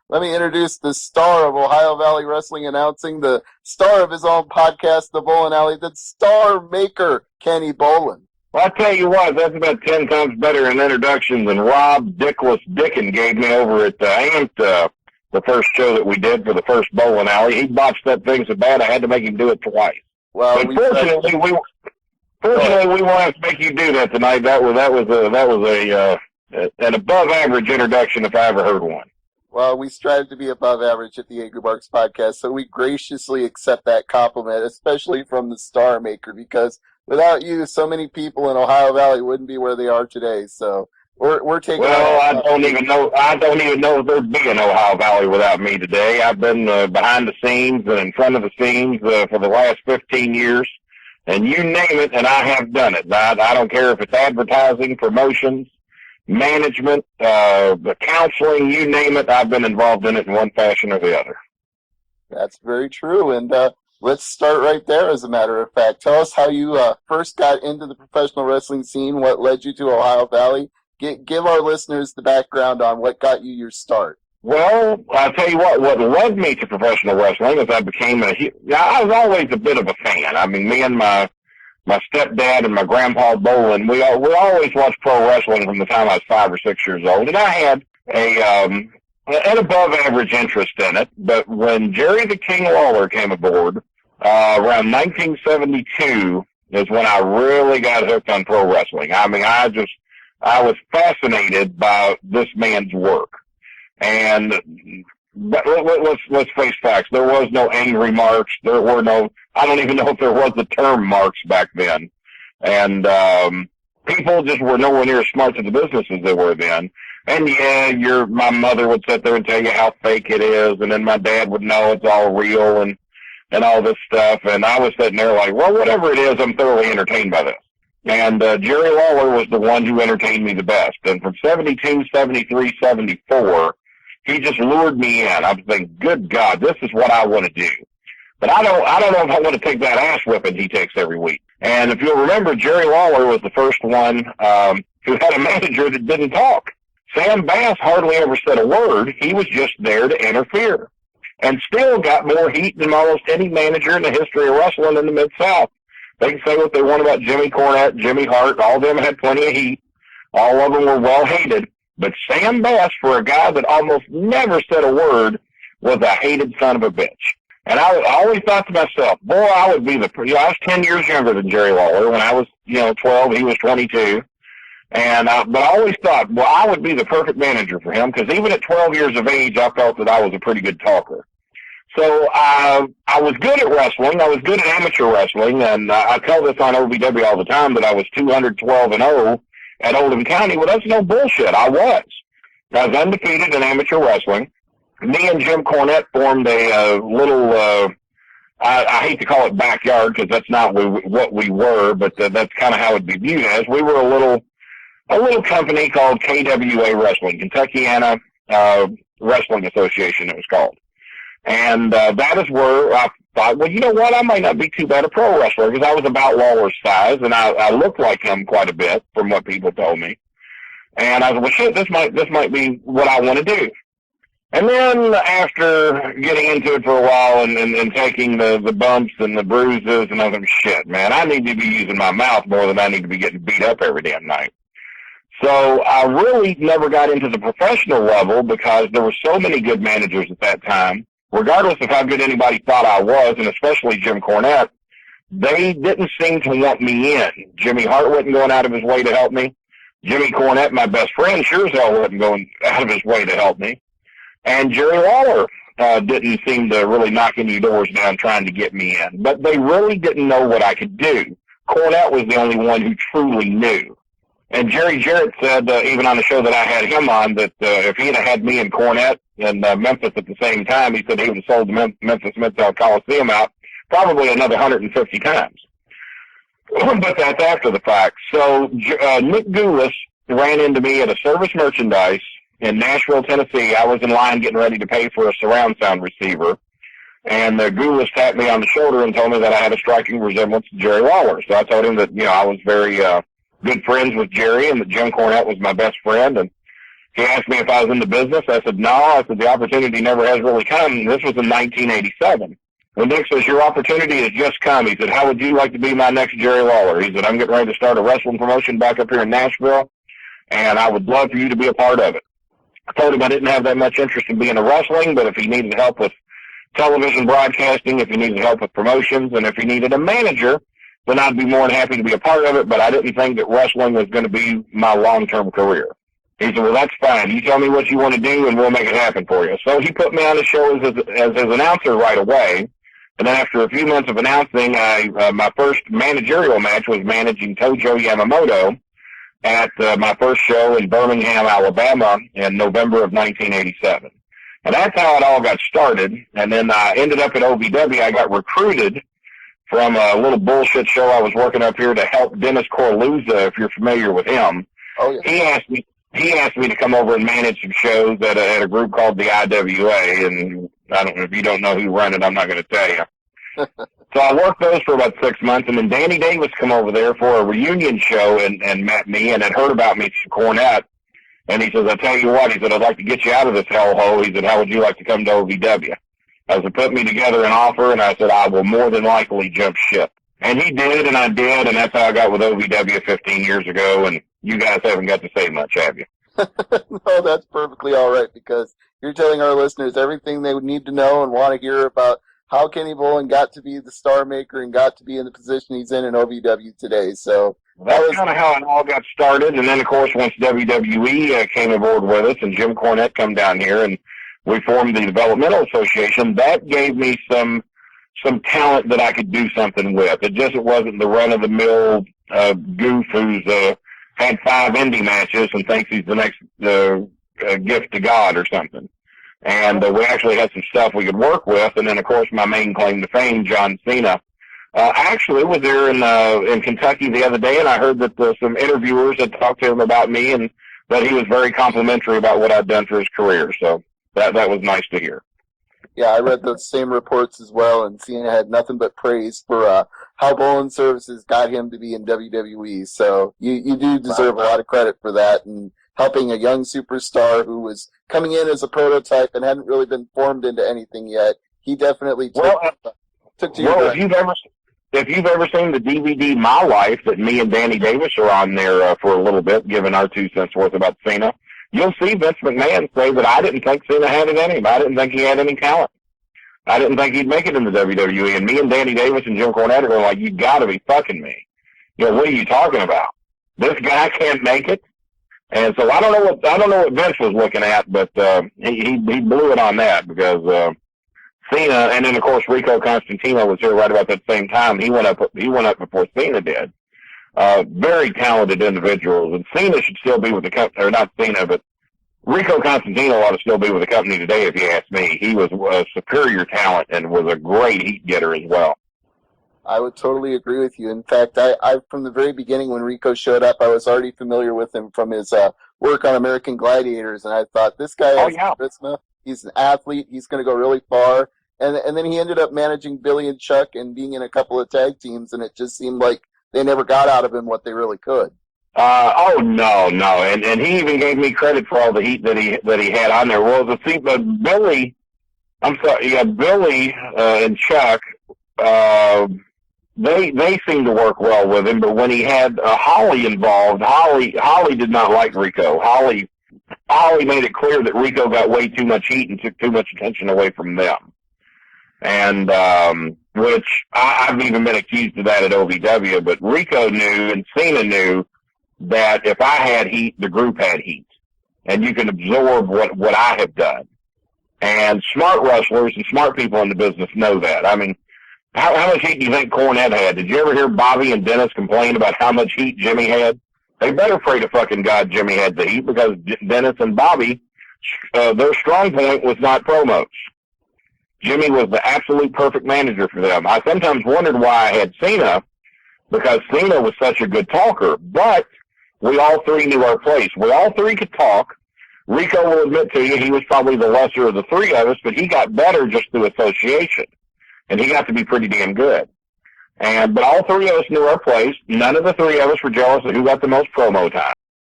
Let me introduce the star of Ohio Valley Wrestling, announcing the star of his own podcast, The Bolin Alley, the Starmaker, Kenny Bolin. Well, I tell you what, that's about 10 times better in introduction than Rob Dickless Dickin gave me over at the Ant, the first show that we did for the first Bolin Alley. He botched that thing so bad I had to make him do it twice. Well, but fortunately, we won't have to make you do that tonight. That was an above average introduction if I ever heard one. Well, we strive to be above average at the Angry Marks podcast, so we graciously accept that compliment, especially from the Star Maker, because without you, so many people in Ohio Valley wouldn't be where they are today. So we're taking. Well, I don't even know if there'd be an Ohio Valley without me today. I've been behind the scenes and in front of the scenes for the last 15 years, and you name it, and I have done it. I don't care if it's advertising, promotions, management, the counseling, you name it, I've been involved in it in one fashion or the other. That's very true, and let's start right there, as a matter of fact. Tell us how you first got into the professional wrestling scene, what led you to Ohio Valley. Give our listeners the background on what got you your start. Well, I'll tell you what led me to professional wrestling is I was always a bit of a fan. I mean, me and my stepdad and my grandpa Bolin, we always watched pro wrestling from the time I was 5 or 6 years old, and I had an above average interest in it. But when Jerry the King Lawler came aboard, around 1972 is when I really got hooked on pro wrestling. I mean, I was fascinated by this man's work. And let's face facts. There was no angry marks. There were no, I don't even know if there was the term marks back then. And people just were nowhere near as smart to the business as they were then. And yeah, my mother would sit there and tell you how fake it is, and then my dad would know it's all real and all this stuff. And I was sitting there like, well, whatever it is, I'm thoroughly entertained by this. And Jerry Lawler was the one who entertained me the best. And from 72, 73, 74, he just lured me in. I was thinking, good God, this is what I want to do. But I don't know if I want to take that ass whipping he takes every week. And if you'll remember, Jerry Lawler was the first one who had a manager that didn't talk. Sam Bass hardly ever said a word. He was just there to interfere. And still got more heat than almost any manager in the history of wrestling in the Mid-South. They can say what they want about Jimmy Cornette, Jimmy Hart. All of them had plenty of heat. All of them were well hated. But Sam Bass, for a guy that almost never said a word, was a hated son of a bitch. And I always thought to myself, boy, I would be I was 10 years younger than Jerry Lawler. When I was, 12, he was 22. And but I always thought, well, I would be the perfect manager for him, because even at 12 years of age, I felt that I was a pretty good talker. So I was good at wrestling. I was good at amateur wrestling, and I tell this on OVW all the time that I was 212-0 at Oldham County. Well, that's no bullshit. I was undefeated in amateur wrestling. Me and Jim Cornette formed a little, I hate to call it backyard, because that's not what we were, but that's kind of how it'd be viewed as. We were a little company called KWA Wrestling, Kentuckiana Wrestling Association, it was called. And that is where I thought, well, you know what? I might not be too bad a pro wrestler, because I was about Lawler's size, and I looked like him quite a bit from what people told me. And I was, well, shit, this might be what I want to do. And then after getting into it for a while and taking the bumps and the bruises, and I was like, shit, man, I need to be using my mouth more than I need to be getting beat up every damn night. So I really never got into the professional level, because there were so many good managers at that time. Regardless of how good anybody thought I was, and especially Jim Cornette, they didn't seem to want me in. Jimmy Hart wasn't going out of his way to help me. Jimmy Cornette, my best friend, sure as hell wasn't going out of his way to help me. And Jerry Lawler didn't seem to really knock any doors down trying to get me in. But they really didn't know what I could do. Cornette was the only one who truly knew. And Jerry Jarrett said, even on the show that I had him on, that if he had me and Cornette in Memphis at the same time, he said he would have sold the Memphis Midtown Coliseum out probably another 150 times. But that's after the fact. So Nick Goulas ran into me at a Service Merchandise in Nashville, Tennessee. I was in line getting ready to pay for a surround sound receiver. And Goulas tapped me on the shoulder and told me that I had a striking resemblance to Jerry Lawler. So I told him that, I was very good friends with Jerry, and that Jim Cornette was my best friend. And He asked me if I was in the business. I said, no. I said, the opportunity never has really come. This was in 1987. And Dick says, your opportunity has just come. He said, how would you like to be my next Jerry Lawler? He said, I'm getting ready to start a wrestling promotion back up here in Nashville, and I would love for you to be a part of it. I told him I didn't have that much interest in being in wrestling, but if he needed help with television broadcasting, if he needed help with promotions, and if he needed a manager, then I'd be more than happy to be a part of it, but I didn't think that wrestling was going to be my long-term career. He said, well, that's fine. You tell me what you want to do, and we'll make it happen for you. So he put me on the show as his announcer right away. And then after a few months of announcing, my first managerial match was managing Tojo Yamamoto at my first show in Birmingham, Alabama in November of 1987. And that's how it all got started. And then I ended up at OVW. I got recruited from a little bullshit show I was working up here to help Dennis Corluza, if you're familiar with him. Oh, yeah. He asked me to come over and manage some shows at a group called the IWA, and I don't know if you don't know who run it, I'm not going to tell you. So I worked those for about 6 months, and then Danny Davis come over there for a reunion show and met me and had heard about me through Cornette. And he says, I tell you what, he said, I'd like to get you out of this hellhole. He said, how would you like to come to OVW? I said, put me together an offer, and I said, I will more than likely jump ship. And he did, and I did, and that's how I got with OVW 15 years ago, and you guys haven't got to say much, have you? No, that's perfectly all right, because you're telling our listeners everything they would need to know and want to hear about how Kenny Bolin got to be the Starmaker and got to be in the position he's in OVW today. So that's kind of how it all got started. And then, of course, once WWE came aboard with us and Jim Cornette come down here and we formed the Developmental Association, that gave me some talent that I could do something with. It wasn't the run-of-the-mill goof who's had 5 indie matches and thinks he's the next gift to God or something. And we actually had some stuff we could work with. And then, of course, my main claim to fame, John Cena. I actually was there in Kentucky the other day, and I heard that some interviewers had talked to him about me and that he was very complimentary about what I'd done for his career. So that was nice to hear. Yeah, I read those same reports as well, and Cena had nothing but praise for how Bolin Services got him to be in WWE. So you do deserve a lot of credit for that, and helping a young superstar who was coming in as a prototype and hadn't really been formed into anything yet. He definitely took to your if you've ever seen the DVD My Life that me and Danny Davis are on there for a little bit, giving our 2 cents worth about Cena, you'll see Vince McMahon say that I didn't think Cena had it in him. I didn't think he had any talent. I didn't think he'd make it in the WWE. And me and Danny Davis and Jim Cornette are like, you got to be fucking me. You know, what are you talking about? This guy can't make it. And so I don't know what Vince was looking at, but he blew it on that because Cena, and then of course Rico Constantino was here right about that same time. He went up before Cena did. Very talented individuals, and Cena should still be with the company, or not Cena, but Rico Constantino ought to still be with the company today, if you ask me. He was a superior talent and was a great heat getter as well. I would totally agree with you. In fact, I from the very beginning when Rico showed up, I was already familiar with him from his work on American Gladiators, and I thought, this guy has charisma. He's an athlete. He's going to go really far. And then he ended up managing Billy and Chuck and being in a couple of tag teams, and it just seemed like they never got out of him what they really could. Oh no, and he even gave me credit for all the heat that he had on there. Well, but Billy and Chuck, they seemed to work well with him. But when he had Holly involved, Holly did not like Rico. Holly made it clear that Rico got way too much heat and took too much attention away from them. And which I've even been accused of that at OVW, but Rico knew and Cena knew that if I had heat, the group had heat, and you can absorb what I have done. And smart wrestlers and smart people in the business know that. I mean, how much heat do you think Cornette had? Did you ever hear Bobby and Dennis complain about how much heat Jimmy had? They better pray to fucking God Jimmy had the heat, because Dennis and Bobby, their strong point was not promos. Jimmy was the absolute perfect manager for them. I sometimes wondered why I had Cena, because Cena was such a good talker, but we all three knew our place. We all three could talk. Rico will admit to you he was probably the lesser of the three of us, but he got better just through association, and he got to be pretty damn good. But all three of us knew our place. None of the three of us were jealous of who got the most promo time.